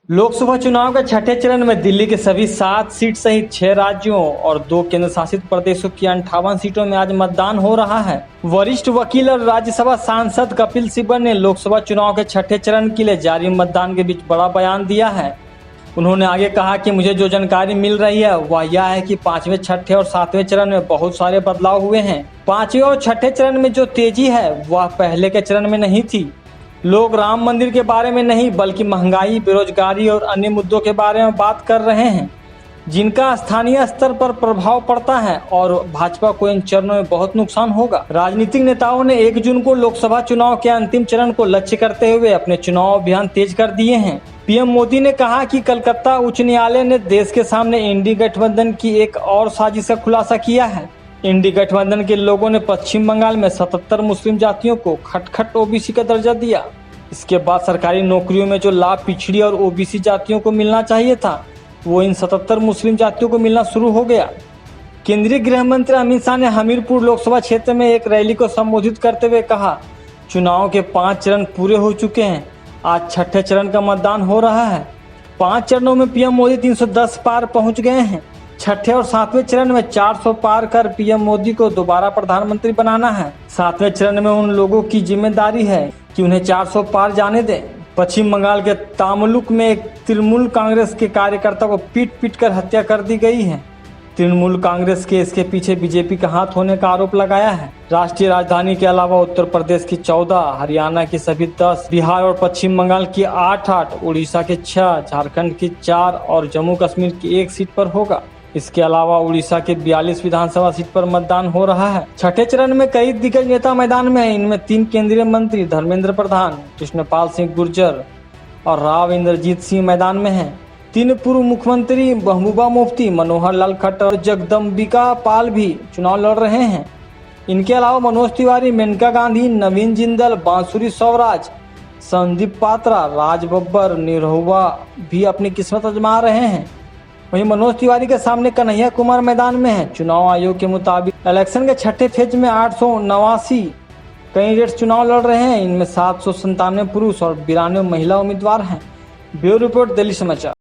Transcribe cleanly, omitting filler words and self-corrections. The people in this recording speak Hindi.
लोकसभा चुनाव के छठे चरण में दिल्ली के सभी 7 सीट सहित 6 राज्यों और 2 केंद्र शासित प्रदेशों की 58 सीटों में आज मतदान हो रहा है। वरिष्ठ वकील और राज्यसभा सांसद कपिल सिब्बल ने लोकसभा चुनाव के छठे चरण के लिए जारी मतदान के बीच बड़ा बयान दिया है। उन्होंने आगे कहा कि मुझे जो जानकारी मिल रही है वह यह है कि 5वें, छठे और 7वें चरण में बहुत सारे बदलाव हुए हैं। 5वें और छठे चरण में जो तेजी है वह पहले के चरण में नहीं थी। लोग राम मंदिर के बारे में नहीं बल्कि महंगाई, बेरोजगारी और अन्य मुद्दों के बारे में बात कर रहे हैं, जिनका स्थानीय स्तर पर प्रभाव पड़ता है और भाजपा को इन चरणों में बहुत नुकसान होगा। राजनीतिक नेताओं ने 1 जून को लोकसभा चुनाव के अंतिम चरण को लक्ष्य करते हुए अपने चुनाव अभियान तेज कर दिए हैं। पीएम मोदी ने कहा कि कलकत्ता उच्च न्यायालय ने देश के सामने इंडी गठबंधन की एक और साजिश का खुलासा किया है। इंडी गठबंधन के लोगों ने पश्चिम बंगाल में 77 मुस्लिम जातियों को खटखट ओबीसी का दर्जा दिया। इसके बाद सरकारी नौकरियों में जो लाभ पिछड़ी और ओबीसी जातियों को मिलना चाहिए था वो इन 77 मुस्लिम जातियों को मिलना शुरू हो गया। केंद्रीय गृह मंत्री अमित शाह ने हमीरपुर लोकसभा क्षेत्र में एक रैली को संबोधित करते हुए कहा, चुनाव के 5 चरण पूरे हो चुके हैं, आज छठे चरण का मतदान हो रहा है। 5 चरणों में पीएम मोदी 310 पार पहुंच गए हैं। छठे और 7वें चरण में 400 पार कर पीएम मोदी को दोबारा प्रधानमंत्री बनाना है। 7वें चरण में उन लोगों की जिम्मेदारी है कि उन्हें 400 पार जाने दें। पश्चिम बंगाल के तामुलुक में एक तृणमूल कांग्रेस के कार्यकर्ता को पीट कर हत्या कर दी गई है। तृणमूल कांग्रेस के इसके पीछे बीजेपी का हाथ होने का आरोप लगाया है। राष्ट्रीय राजधानी के अलावा उत्तर प्रदेश की 14, हरियाणा की सभी 10, बिहार और पश्चिम बंगाल की 8, उड़ीसा के 6, झारखंड की 4 और जम्मू कश्मीर की 1 सीट पर होगा। इसके अलावा उड़ीसा के 42 विधानसभा सीट पर मतदान हो रहा है। छठे चरण में कई दिग्गज नेता मैदान में हैं। इनमें 3 केंद्रीय मंत्री धर्मेंद्र प्रधान, कृष्णपाल सिंह गुर्जर और राव इंद्रजीत सिंह मैदान में हैं। 3 पूर्व मुख्यमंत्री महबूबा मुफ्ती, मनोहर लाल खट्टर और जगदम्बिका पाल भी चुनाव लड़ रहे हैं। इनके अलावा मनोज तिवारी, मेनका गांधी, नवीन जिंदल, बांसुरी स्वराज, संदीप पात्रा, राज बब्बर, निरहुआ भी अपनी किस्मत आजमा रहे हैं। वहीं मनोज तिवारी के सामने कन्हैया कुमार मैदान में है। चुनाव आयोग के मुताबिक इलेक्शन के छठे फेज में 889 कैंडिडेट्स चुनाव लड़ रहे हैं। इनमें 797 पुरुष और 92 महिला उम्मीदवार हैं। ब्यूरो रिपोर्ट, दिल्ली समाचार।